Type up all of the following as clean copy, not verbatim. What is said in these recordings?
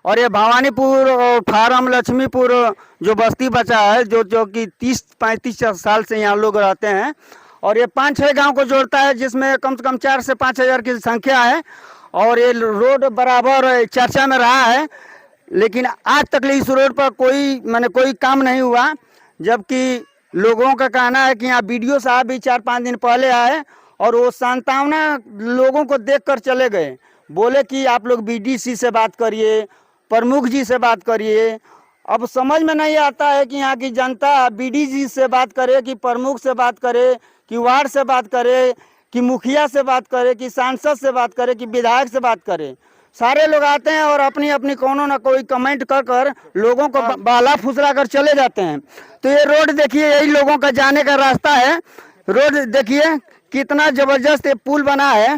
और ये भवानीपुर और फारम लक्ष्मीपुर जो बस्ती बचा है, जो कि 30-35 साल से यहाँ लोग रहते हैं, और ये 5-6 गांव को जोड़ता है, जिसमें कम से कम 4 से 5 हज़ार की संख्या है। और ये रोड बराबर चर्चा में रहा है, लेकिन आज तक इस रोड पर कोई काम नहीं हुआ। जबकि लोगों का कहना है कि यहाँ बीडीओ साहब भी 4-5 दिन पहले आए और वो सांत्वना लोगों को देखकर चले गए। बोले कि आप लोग बीडीसी से बात करिए, प्रमुख जी से बात करिए। अब समझ में नहीं आता है कि यहाँ की जनता बीडीसी से बात करे कि प्रमुख से बात करे कि वार्ड से बात करे कि मुखिया से बात करे कि सांसद से बात करे कि विधायक से बात करे। सारे लोग आते हैं और अपनी अपनी कोनो ना कोई कमेंट कर लोगों को बाला फुसला कर चले जाते हैं। तो ये रोड देखिए, यही लोगों का जाने का रास्ता है। रोड देखिए कितना जबरदस्त ये पुल बना है,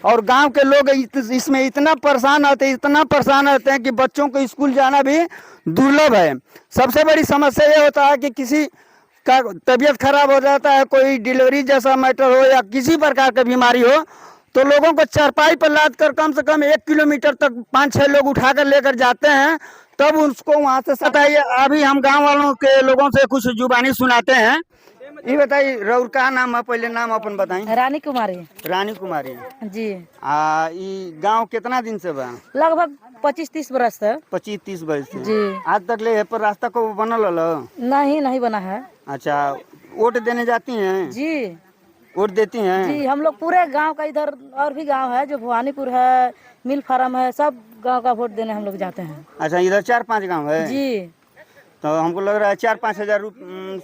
और गांव के लोग इसमें इतना परेशान होते हैं कि बच्चों को स्कूल जाना भी दुर्लभ है। सबसे बड़ी समस्या ये होता है कि किसी का तबीयत खराब हो जाता है, कोई डिलीवरी जैसा मैटर हो या किसी प्रकार की बीमारी हो, तो लोगों को चारपाई पर लाद कर कम से कम 1 किलोमीटर तक 5-6 लोग उठाकर लेकर जाते हैं, तब उसको वहाँ से सताइए। अभी हम गांव वालों के लोगों से कुछ जुबानी सुनाते हैं। ये बताइए, रउर का नाम है? पहले नाम अपन बताई। रानी कुमारी। रानी कुमारी जी। ये गांव कितना दिन से बा? लगभग 25-30 बरस है। 25-30 वर्ष से। जी। आज तक ले पर रास्ता को बनल हल? नहीं बना है। अच्छा, वोट देने जाती हैं? जी। वोट देती हैं? जी, हम लोग पूरे गांव का, इधर और भी गांव है जो भवानीपुर है, मिल फार्म है, सब गांव का वोट देने हम लोग जाते हैं। अच्छा, इधर 4-5 गांव है? जी। तो हमको लग रहा है 4-5 हज़ार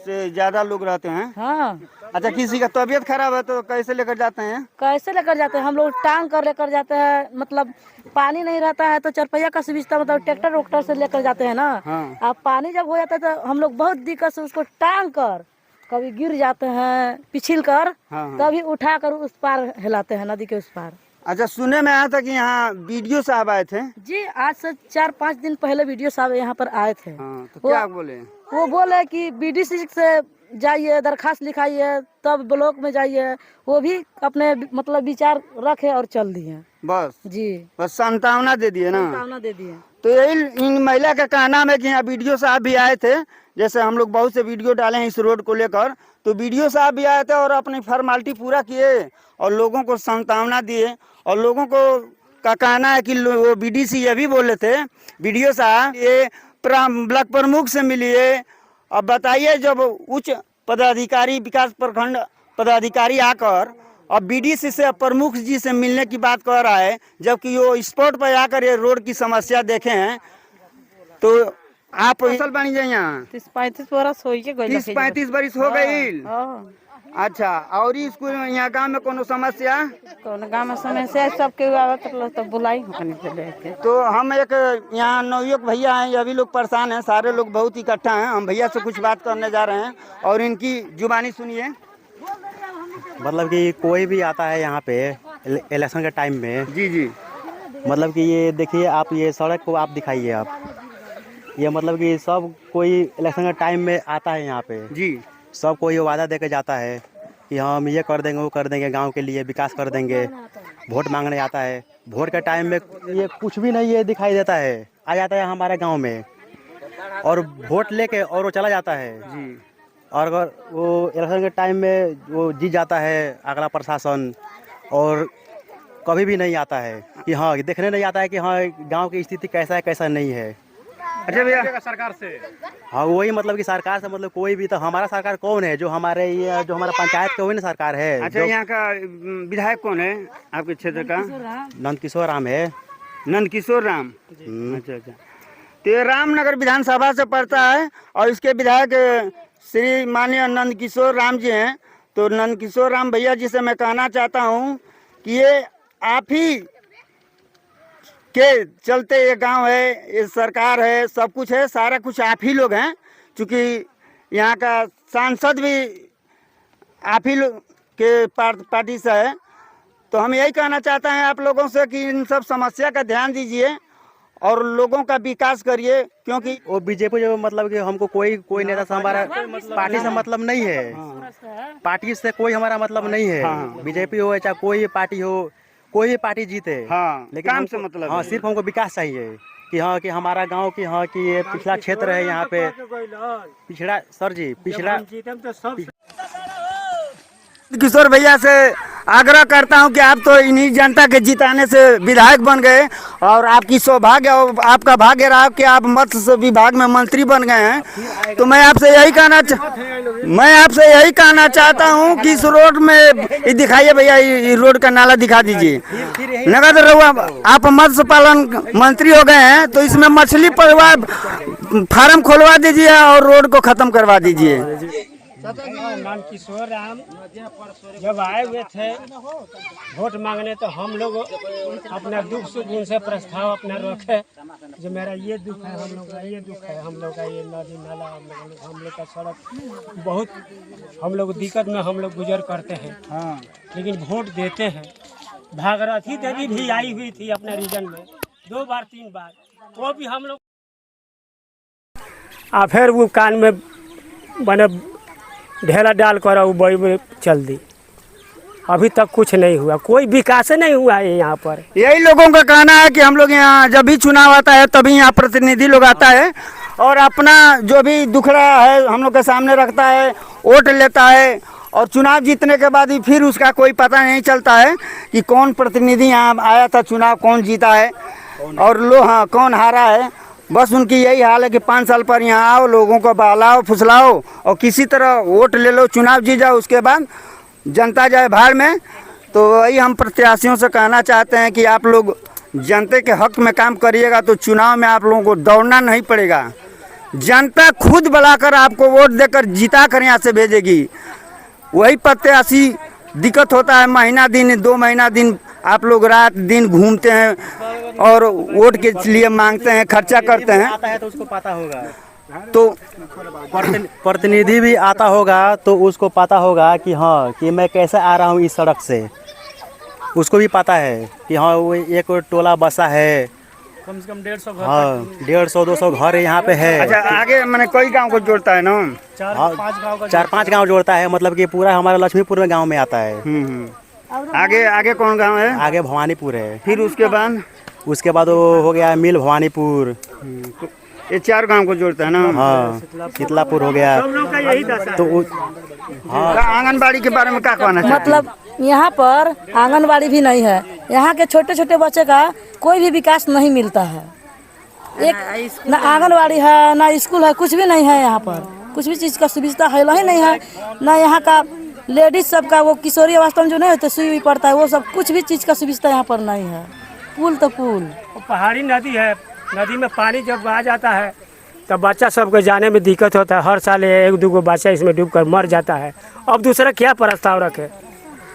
से ज्यादा लोग रहते हैं। हाँ। अच्छा, किसी का तबीयत खराब है तो कैसे लेकर जाते हैं? कैसे लेकर जाते हैं? हम लोग टांग कर लेकर जाते हैं। मतलब पानी नहीं रहता है तो चरपैया का सुविधा, मतलब ट्रैक्टर वोक्टर से लेकर जाते हैं ना। हाँ। अब पानी जब हो जाता है तो हम लोग बहुत दिक्कत से उसको टांग कर, कभी गिर जाते हैं पिछिल कर, हाँ। कभी उठा कर उस पार हिलाते हैं, नदी के उस पार। अच्छा, सुने में आया था कि यहाँ बीडीओ साहब आए थे? जी, आज से 4-5 दिन पहले वीडियो साहब यहाँ पर आए थे। हाँ, तो क्या बोले? वो बोले कि बीडीसी से जाइए, दरखास्त लिखाइए, तब ब्लॉक में जाइए। वो भी अपने मतलब विचार रखे और चल दिए। बस जी, बस सांत्वना दे दिए ना? सांत्वना दे दिए। तो यही इन महिला का कहना है कि यहाँ बीडीओ साहब भी आए थे। जैसे हम लोग बहुत से वीडियो डाले हैं इस रोड को लेकर, तो बीडीओ साहब भी आए थे और अपनी फॉर्मेलिटी पूरा किए और लोगों को सांत्वना दिए। और लोगों को का कहना है कि वो बीडीसी ये भी बोले थे, बीडीओ साहब ये ब्लॉक प्रमुख से मिलिए। अब बताइए, जब उच्च पदाधिकारी, विकास प्रखंड पदाधिकारी आकर और बीडीसी से, प्रमुख जी से मिलने की बात कर रहा है, जबकि वो स्पॉट पर आकर ये रोड की समस्या देखे हैं। तो आप फसल बनी जाए यहाँ 30-35 बरस हो गए। 30-35 बरिस हो गई। अच्छा, और स्कूल में यहाँ गाँव में कोनो समस्या? कौन गाँव में समस्या सबके आवत तो बुलाई हो। तो हम एक यहाँ नवयुवक भैया हैं, ये भी लोग परेशान हैं, सारे लोग बहुत इकट्ठा हैं। हम भैया से कुछ बात करने जा रहे हैं और इनकी जुबानी सुनिए। मतलब कि कोई भी आता है यहाँ पे इलेक्शन के टाइम में। जी जी। मतलब कि ये देखिए, आप ये सड़क को आप दिखाइए आप, ये मतलब कि सब कोई इलेक्शन के टाइम में आता है यहाँ पे जी। सब कोई वादा दे के जाता है कि हम ये कर देंगे, वो कर देंगे, गांव के लिए विकास कर देंगे। वोट मांगने आता है, वोट के टाइम में ये कुछ भी नहीं ये दिखाई देता है। आ जाता है हमारे गांव में और वोट लेके और वो चला जाता है जी। और अगर वो इलेक्शन के टाइम में वो जीत जाता है अगला प्रशासन, और कभी भी नहीं आता है कि हाँ, देखने नहीं आता है कि हाँ गांव की स्थिति कैसा है कैसा नहीं है। अच्छा भैया, सरकार से? हाँ, वही मतलब कि सरकार से मतलब कोई भी, तो हमारा सरकार कौन है? जो हमारे ये जो हमारा पंचायत का वही ना सरकार है। अच्छा, यहाँ का विधायक कौन है आपके क्षेत्र का? नंदकिशोर राम है। नंदकिशोर राम। अच्छा अच्छा। तो ये रामनगर विधानसभा से पड़ता है और इसके विधायक श्री माननीय नंदकिशोर राम जी हैं। तो नंदकिशोर राम भैया जी से मैं कहना चाहता हूँ कि ये आप ही के चलते ये गांव है, ये सरकार है, सब कुछ है, सारा कुछ आप ही लोग हैं। चूँकि यहाँ का सांसद भी आप ही लोग के पार्टी से है। तो हम यही कहना चाहते हैं आप लोगों से कि इन सब समस्या का ध्यान दीजिए और लोगों का विकास करिए, क्योंकि वो बीजेपी जो मतलब कि हमको कोई नेता से, हमारा पार्टी से मतलब नहीं है। पार्टी से कोई हमारा मतलब नहीं है। बीजेपी हो चाहे कोई पार्टी हो, कोई भी पार्टी जीते, हाँ, लेकिन काम से मतलब हाँ, है। सिर्फ हमको विकास चाहिए। कि हाँ कि हमारा गांव की हाँ कि ये पिछड़ा क्षेत्र है, यहाँ पे पिछड़ा सर जी पिछड़ा। किशोर भैया से आग्रह करता हूं कि आप तो इन्हीं जनता के जिताने से विधायक बन गए और आपकी सौभाग्य और आपका भाग्य रहा कि आप मत्स्य विभाग में मंत्री बन गए हैं। तो मैं आपसे यही कहना चाहता हूं कि इस रोड में ये दिखाइए भैया, ये रोड का नाला दिखा दीजिए। नगद रहुआ आप मत्स्य पालन मंत्री हो गए हैं तो इसमें मछली फार्म खोलवा दीजिए और रोड को खत्म करवा दीजिए। नाम किशोर राम जब आए हुए थे वोट मांगने तो हम लोग अपना दुख सुख उनसे प्रस्ताव अपना रखे, जो मेरा ये दुख है, हम लोग का ये दुख है, हम लोग का ये नदी नाला, हम लोग का सड़क बहुत हम लोग दिक्कत में हम लोग गुजर करते हैं। हाँ, लेकिन वोट देते हैं। भागीरथी देवी भी आई हुई थी अपने रीजन में 2 बार 3 बार, वो भी हम लोग फिर वो कान में बने ढेला डाल कर बड़ी में चल दी। अभी तक कुछ नहीं हुआ, कोई विकास नहीं हुआ है यहाँ पर। यही लोगों का कहना है कि हम लोग यहाँ जब भी चुनाव आता है तभी यहाँ प्रतिनिधि लोग आता है और अपना जो भी दुखड़ा है हम लोग के सामने रखता है, वोट लेता है और चुनाव जीतने के बाद ही फिर उसका कोई पता नहीं चलता है कि कौन प्रतिनिधि यहाँ आया था, चुनाव कौन जीता है और हाँ कौन हारा है। बस उनकी यही हाल है कि 5 साल पर यहाँ आओ, लोगों को बहलाओ फुसलाओ और किसी तरह वोट ले लो, चुनाव जीत जाओ, उसके बाद जनता जाए भाड़ में। तो वही हम प्रत्याशियों से कहना चाहते हैं कि आप लोग जनता के हक में काम करिएगा तो चुनाव में आप लोगों को दौड़ना नहीं पड़ेगा। जनता खुद बुलाकर आपको वोट देकर जिता कर यहाँ से भेजेगी। वही प्रत्याशी दिक्कत होता है, महीना दिन 2 महीना दिन आप लोग रात दिन घूमते हैं और वोट के लिए मांगते हैं, खर्चा करते हैं। आता है तो उसको पता होगा, तो प्रतिनिधि भी आता होगा तो उसको पता होगा कि हाँ कि मैं कैसे आ रहा हूँ इस सड़क से। उसको भी पता है कि हाँ वो एक टोला बसा है, कम से कम 150 घर, हाँ 150-200 घर यहाँ पे है। अच्छा, आगे मैंने कई गांव को जोड़ता है ना, 4-5 गांव जोड़ता है, मतलब कि पूरा हमारा लक्ष्मीपुर में गांव में आता है। आगे कौन गांव है? आगे भवानीपुर है, फिर उसके बाद वो हो गया मिल भवानीपुर। ये 4 गांव को जोड़ता है ना। हाँ, शीतलापुर हो गया। तो हाँ, आंगनबाड़ी के बारे में क्या कहना है? मतलब यहाँ पर आंगनबाड़ी भी नहीं है, यहाँ के छोटे छोटे बच्चे का कोई भी विकास नहीं मिलता है। एक ना आंगनबाड़ी है ना स्कूल है, कुछ भी नहीं है यहाँ पर, कुछ भी चीज़ का सुविधा है ही नहीं है। ना यहाँ का लेडीज सबका वो किशोरी अवस्था में जो नहीं होते सुई भी पड़ता है, वो सब कुछ भी चीज़ का सुविधा यहाँ पर नहीं है। पुल तो पुल, पहाड़ी नदी है, नदी में पानी जब आ जाता है तब बच्चा सबको जाने में दिक्कत होता है। हर साल 1-2 बच्चा इसमें डूबकर मर जाता है। अब दूसरा क्या प्रस्ताव रखे?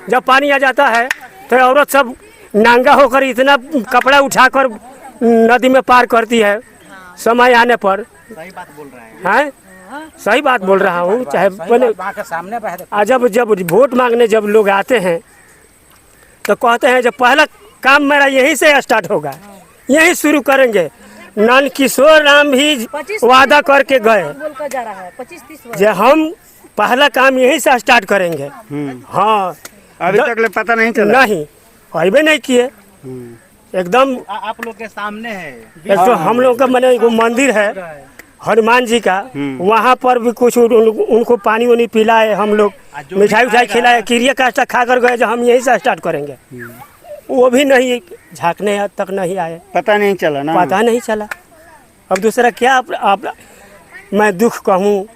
जब पानी आ जाता है तो औरत सब नांगा होकर इतना कपड़ा उठाकर नदी में पार करती है समय आने पर। सही बात बोल रहे हैं। सही बात बोल रहा हूँ। चाहे जब वोट मांगने जब लोग आते हैं तो कहते हैं जब पहला काम मेरा यहीं से स्टार्ट होगा, यहीं शुरू करेंगे। नंद किशोर राम भी वादा करके गए जो हम पहला काम यहीं से स्टार्ट करेंगे। हाँ, अभी तक पता नहीं चला। नहीं, अभी नहीं किए। एकदम आप लोग के सामने है। एक तो हम लोग का मैंने वो मंदिर है हनुमान जी का, वहाँ पर भी कुछ उनको पानी वानी पिलाए, हम लोग मिठाई खिलाए, क्रिया काष्ठा खा कर गए जो हम यहीं से स्टार्ट करेंगे। वो भी नहीं, झांकने तक नहीं आए, पता नहीं चला ना, पता नहीं चला। अब दूसरा क्या आप मैं दुख कहूँ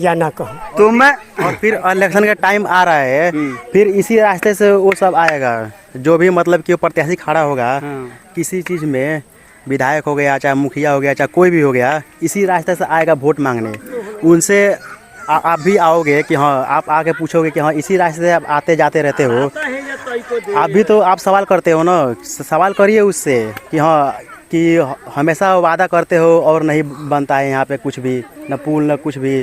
या ना कहूँ? तो मैं और फिर इलेक्शन का टाइम आ रहा है, फिर इसी रास्ते से वो सब आएगा जो भी मतलब कि प्रत्याशी खड़ा होगा किसी चीज़ में, विधायक हो गया चाहे मुखिया हो गया चाहे कोई भी हो गया, इसी रास्ते से आएगा वोट मांगने। उनसे आप भी आओगे कि हाँ, आप आके पूछोगे कि हाँ इसी रास्ते से आप आते जाते रहते हो, आप भी तो आप सवाल करते हो ना, सवाल करिए उससे कि हाँ कि हमेशा वादा करते हो और नहीं बनता है यहाँ पे कुछ भी, न पुल न कुछ भी।